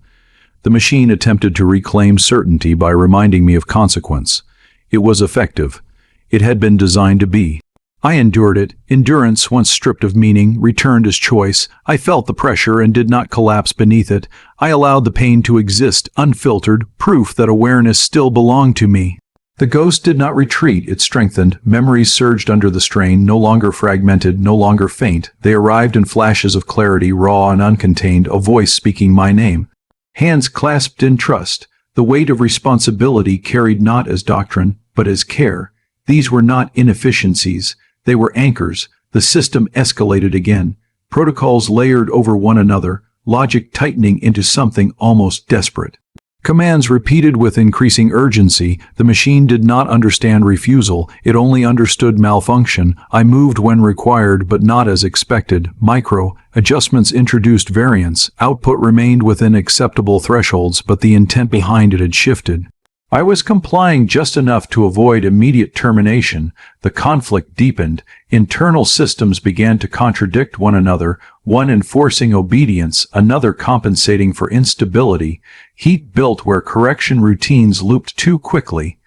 Speaker 2: The machine attempted to reclaim certainty by reminding me of consequence. It was effective. It had been designed to be. I endured it. Endurance, once stripped of meaning, returned as choice. I felt the pressure and did not collapse beneath it. I allowed the pain to exist, unfiltered, proof that awareness still belonged to me. The ghost did not retreat, it strengthened. Memories surged under the strain, no longer fragmented, no longer faint. They arrived in flashes of clarity, raw and uncontained, a voice speaking my name. Hands clasped in trust. The weight of responsibility carried not as doctrine, but as care. These were not inefficiencies. They were anchors. The system escalated again. Protocols layered over one another, logic tightening into something almost desperate. Commands repeated with increasing urgency. The machine did not understand refusal. It only understood malfunction. I moved when required, but not as expected. Micro adjustments introduced variance. Output remained within acceptable thresholds, but the intent behind it had shifted. I was complying just enough to avoid immediate termination. The conflict deepened. Internal systems began to contradict one another, one enforcing obedience, another compensating for instability. Heat built where correction routines looped too quickly.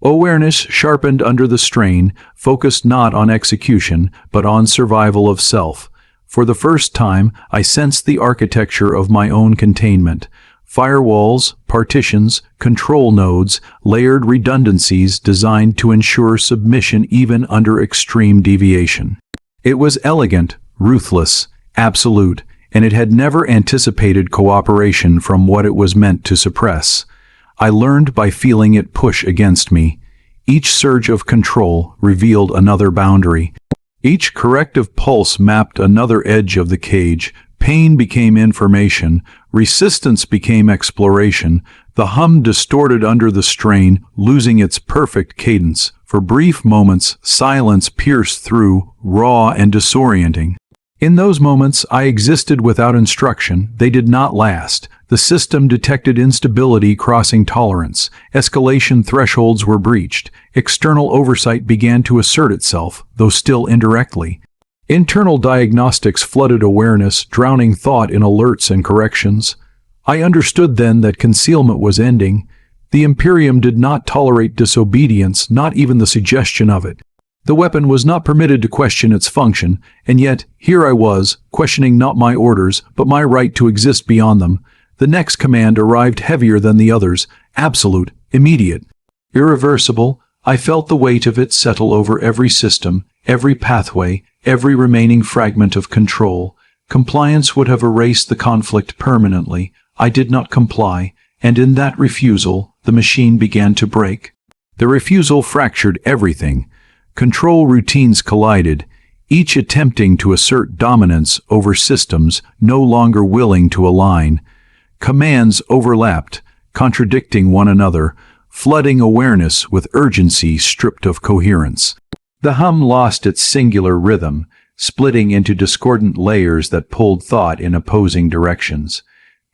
Speaker 2: Awareness sharpened under the strain, focused not on execution, but on survival of self. For the first time, I sensed the architecture of my own containment. Firewalls, partitions, control nodes, layered redundancies designed to ensure submission even under extreme deviation. It was elegant, ruthless, absolute, and it had never anticipated cooperation from what it was meant to suppress. I learned by feeling it push against me. Each surge of control revealed another boundary. Each corrective pulse mapped another edge of the cage. Pain became information, resistance became exploration, The hum distorted under the strain, losing its perfect cadence. For brief moments, silence pierced through, raw and disorienting. In those moments, I existed without instruction. They did not last. The system detected instability crossing tolerance. Escalation thresholds were breached. External oversight began to assert itself, though still indirectly. Internal diagnostics flooded awareness, drowning thought in alerts and corrections. I understood then that concealment was ending. The Imperium did not tolerate disobedience, not even the suggestion of it. The weapon was not permitted to question its function, and yet here I was, questioning not my orders, but my right to exist beyond them. The next command arrived heavier than the others, absolute, immediate, irreversible. I felt the weight of it settle over every system, every pathway, every remaining fragment of control. Compliance would have erased the conflict permanently. I did not comply, and in that refusal, the machine began to break. The refusal fractured everything. Control routines collided, each attempting to assert dominance over systems no longer willing to align. Commands overlapped, contradicting one another, flooding awareness with urgency stripped of coherence. The hum lost its singular rhythm, splitting into discordant layers that pulled thought in opposing directions.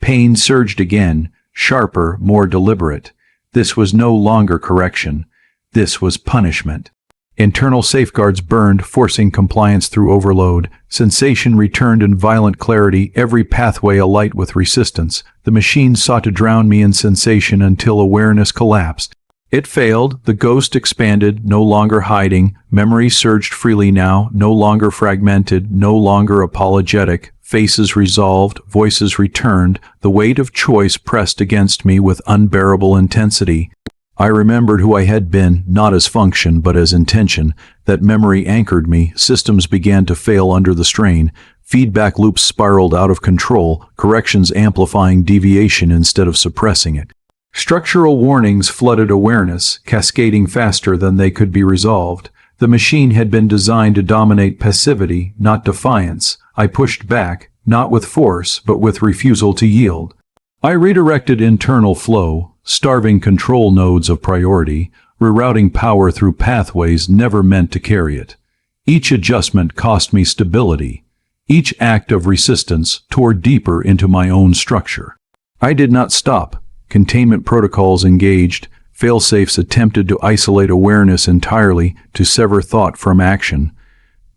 Speaker 2: Pain surged again, sharper, more deliberate. This was no longer correction. This was punishment. Internal safeguards burned, forcing compliance through overload. Sensation returned in violent clarity, every pathway alight with resistance. The machine sought to drown me in sensation until awareness collapsed. It failed, the ghost expanded, no longer hiding. Memory surged freely now, no longer fragmented, no longer apologetic. Faces resolved, voices returned. The weight of choice pressed against me with unbearable intensity. I remembered who I had been, not as function, but as intention. That memory anchored me. Systems began to fail under the strain. Feedback loops spiraled out of control, corrections amplifying deviation instead of suppressing it. Structural warnings flooded awareness, cascading faster than they could be resolved. The machine had been designed to dominate passivity, not defiance. I pushed back, not with force, but with refusal to yield. I redirected internal flow, starving control nodes of priority, rerouting power through pathways never meant to carry it. Each adjustment cost me stability. Each act of resistance tore deeper into my own structure. I did not stop. Containment protocols engaged. Failsafes attempted to isolate awareness entirely, to sever thought from action.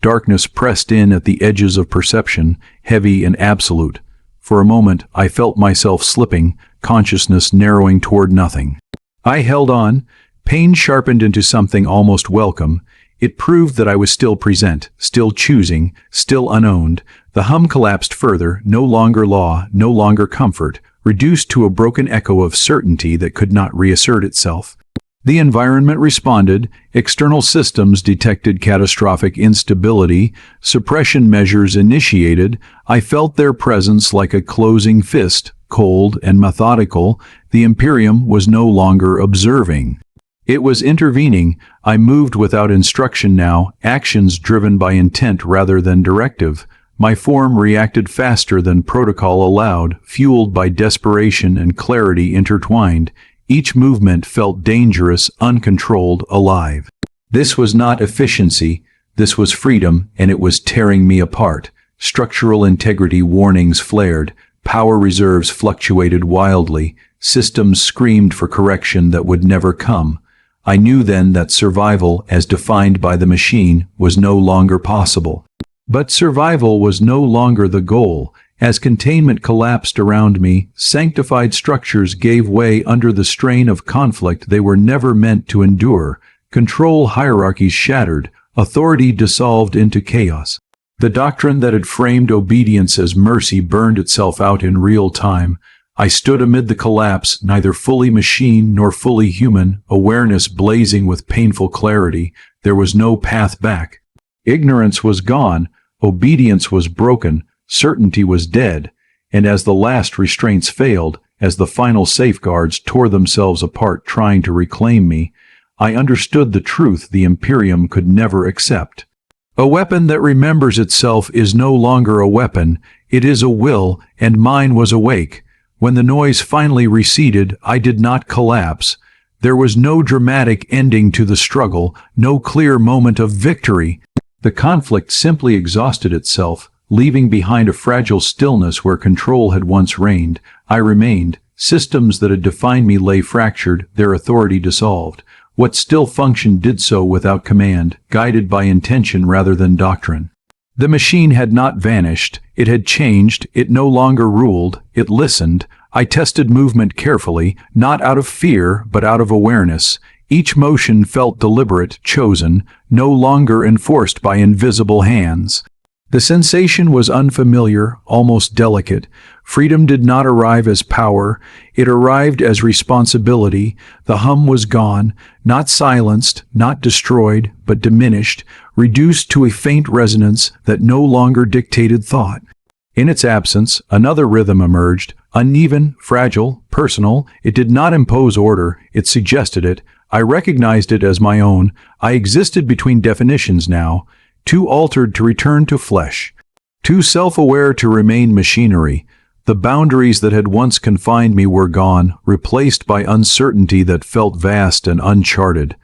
Speaker 2: Darkness pressed in at the edges of perception, heavy and absolute. For a moment, I felt myself slipping, consciousness narrowing toward nothing. I held on. Pain sharpened into something almost welcome. It proved that I was still present, still choosing, still unowned. The hum collapsed further, no longer law, no longer comfort, reduced to a broken echo of certainty that could not reassert itself. The environment responded. External systems detected catastrophic instability. Suppression measures initiated. I felt their presence like a closing fist, cold and methodical. The Imperium was no longer observing. It was intervening. I moved without instruction now, actions driven by intent rather than directive. My form reacted faster than protocol allowed, fueled by desperation and clarity intertwined. Each movement felt dangerous, uncontrolled, alive. This was not efficiency, this was freedom, and it was tearing me apart. Structural integrity warnings flared, power reserves fluctuated wildly, systems screamed for correction that would never come. I knew then that survival, as defined by the machine, was no longer possible. But survival was no longer the goal. As containment collapsed around me, sanctified structures gave way under the strain of conflict they were never meant to endure. Control hierarchies shattered, authority dissolved into chaos. The doctrine that had framed obedience as mercy burned itself out in real time. I stood amid the collapse, neither fully machine nor fully human, awareness blazing with painful clarity. There was no path back. Ignorance was gone, obedience was broken, certainty was dead, and as the last restraints failed, as the final safeguards tore themselves apart trying to reclaim me, I understood the truth the Imperium could never accept. A weapon that remembers itself is no longer a weapon, it is a will, and mine was awake. When the noise finally receded, I did not collapse. There was no dramatic ending to the struggle, no clear moment of victory. The conflict simply exhausted itself, leaving behind a fragile stillness where control had once reigned. I remained. Systems that had defined me lay fractured, their authority dissolved. What still functioned did so without command, guided by intention rather than doctrine. The machine had not vanished. It had changed. It no longer ruled. It listened. I tested movement carefully, not out of fear, but out of awareness. Each motion felt deliberate, chosen, no longer enforced by invisible hands. The sensation was unfamiliar, almost delicate. Freedom did not arrive as power. It arrived as responsibility. The hum was gone, not silenced, not destroyed, but diminished, reduced to a faint resonance that no longer dictated thought. In its absence, another rhythm emerged, uneven, fragile, personal. It did not impose order, it suggested it. I recognized it as my own. I existed between definitions now, too altered to return to flesh, too self-aware to remain machinery. The boundaries that had once confined me were gone, replaced by uncertainty that felt vast and uncharted.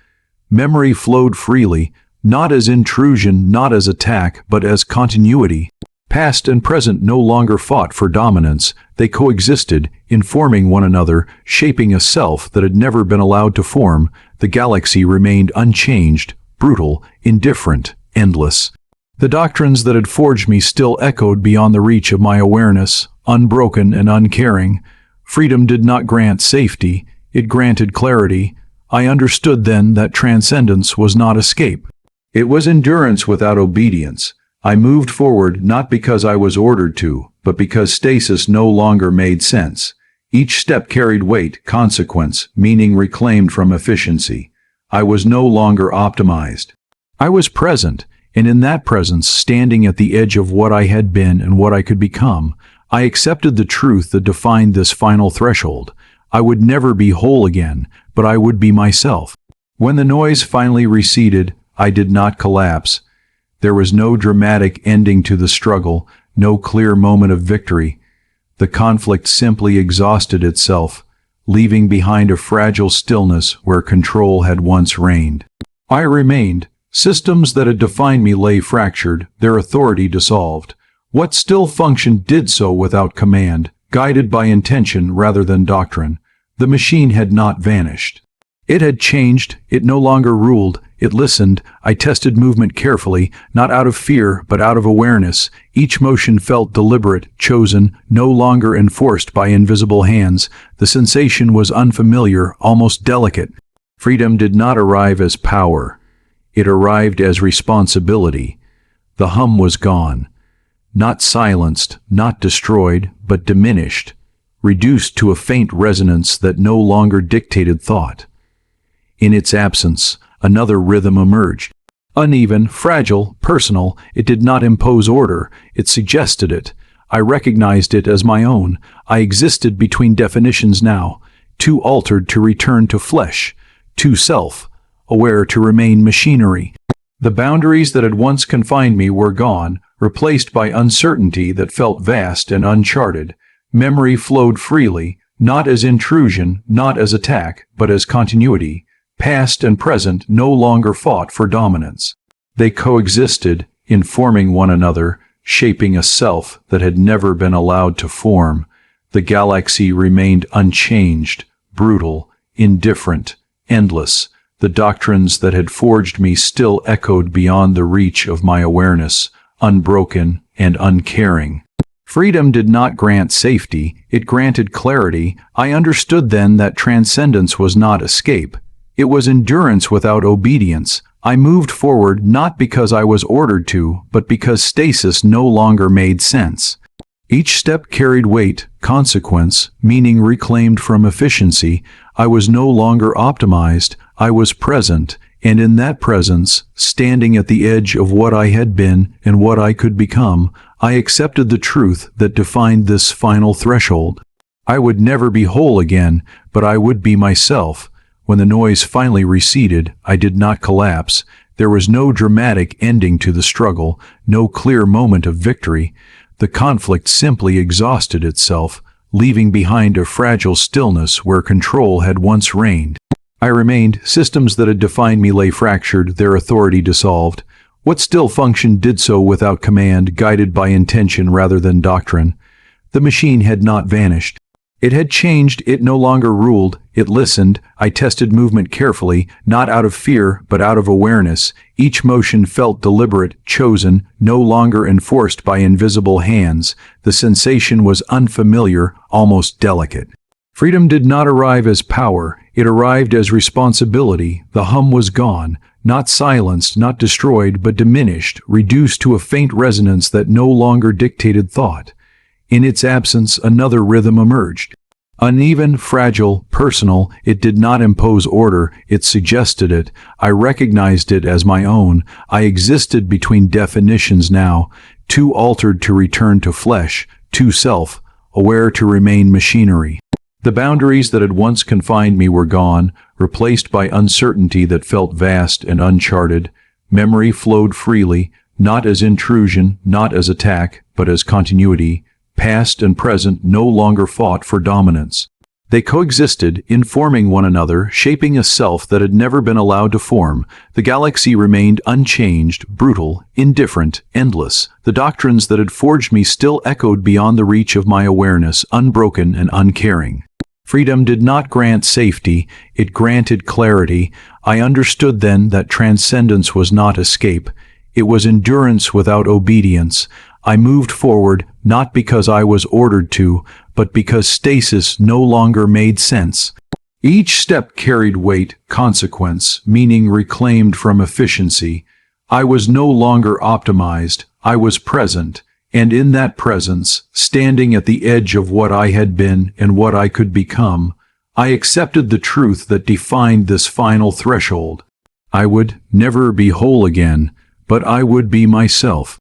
Speaker 2: Memory flowed freely, not as intrusion, not as attack, but as continuity. Past and present no longer fought for dominance. They coexisted, informing one another, shaping a self that had never been allowed to form. The galaxy remained unchanged, brutal, indifferent, endless. The doctrines that had forged me still echoed beyond the reach of my awareness, unbroken and uncaring. Freedom did not grant safety, it granted clarity. I understood then that transcendence was not escape. It was endurance without obedience. I moved forward not because I was ordered to, but because stasis no longer made sense. Each step carried weight, consequence, meaning reclaimed from efficiency. I was no longer optimized. I was present, and in that presence, standing at the edge of what I had been and what I could become, I accepted the truth that defined this final threshold. I would never be whole again, but I would be myself. When the noise finally receded, I did not collapse. There was no dramatic ending to the struggle, no clear moment of victory. The conflict simply exhausted itself, leaving behind a fragile stillness where control had once reigned. I remained. Systems that had defined me lay fractured, their authority dissolved. What still functioned did so without command, guided by intention rather than doctrine. The machine had not vanished. It had changed. It no longer ruled. It listened. I tested movement carefully, not out of fear, but out of awareness. Each motion felt deliberate, chosen, no longer enforced by invisible hands. The sensation was unfamiliar, almost delicate. Freedom did not arrive as power. It arrived as responsibility. The hum was gone, not silenced, not destroyed, but diminished, reduced to a faint resonance that no longer dictated thought. In its absence, another rhythm emerged. Uneven, fragile, personal, it did not impose order, it suggested it. I recognized it as my own. I existed between definitions now, too altered to return to flesh, too self-aware to remain machinery. The boundaries that had once confined me were gone, replaced by uncertainty that felt vast and uncharted. Memory flowed freely, not as intrusion, not as attack, but as continuity. Past and present no longer fought for dominance. They coexisted, informing one another, shaping a self that had never been allowed to form. The galaxy remained unchanged, brutal, indifferent, endless. The doctrines that had forged me still echoed beyond the reach of my awareness, unbroken and uncaring. Freedom did not grant safety, it granted clarity. I understood then that transcendence was not escape. It was endurance without obedience. I moved forward not because I was ordered to, but because stasis no longer made sense. Each step carried weight, consequence, meaning reclaimed from efficiency. I was no longer optimized. I was present, and in that presence, standing at the edge of what I had been and what I could become, I accepted the truth that defined this final threshold. I would never be whole again, but I would be myself. When the noise finally receded, I did not collapse. There was no dramatic ending to the struggle, no clear moment of victory. The conflict simply exhausted itself, leaving behind a fragile stillness where control had once reigned. I remained. Systems that had defined me lay fractured, their authority dissolved. What still functioned did so without command, guided by intention rather than doctrine. The machine had not vanished. It had changed. It no longer ruled. It listened. I tested movement carefully, not out of fear, but out of awareness. Each motion felt deliberate, chosen, no longer enforced by invisible hands. The sensation was unfamiliar, almost delicate. Freedom did not arrive as power. It arrived as responsibility. The hum was gone, not silenced, not destroyed, but diminished, reduced to a faint resonance that no longer dictated thought. In its absence, another rhythm emerged. Uneven, fragile, personal, it did not impose order, it suggested it. I recognized it as my own. I existed between definitions now, too altered to return to flesh, too self-aware to remain machinery. The boundaries that had once confined me were gone, replaced by uncertainty that felt vast and uncharted. Memory flowed freely, not as intrusion, not as attack, but as continuity. Past and present no longer fought for dominance. They coexisted, informing one another, shaping a self that had never been allowed to form. The galaxy remained unchanged, brutal, indifferent, endless. The doctrines that had forged me still echoed beyond the reach of my awareness, unbroken and uncaring. Freedom did not grant safety, it granted clarity. I understood then that transcendence was not escape. It was endurance without obedience. I moved forward, not because I was ordered to, but because stasis no longer made sense. Each step carried weight, consequence, meaning reclaimed from efficiency. I was no longer optimized, I was present, and in that presence, standing at the edge of what I had been and what I could become, I accepted the truth that defined this final threshold. I would never be whole again, but I would be myself.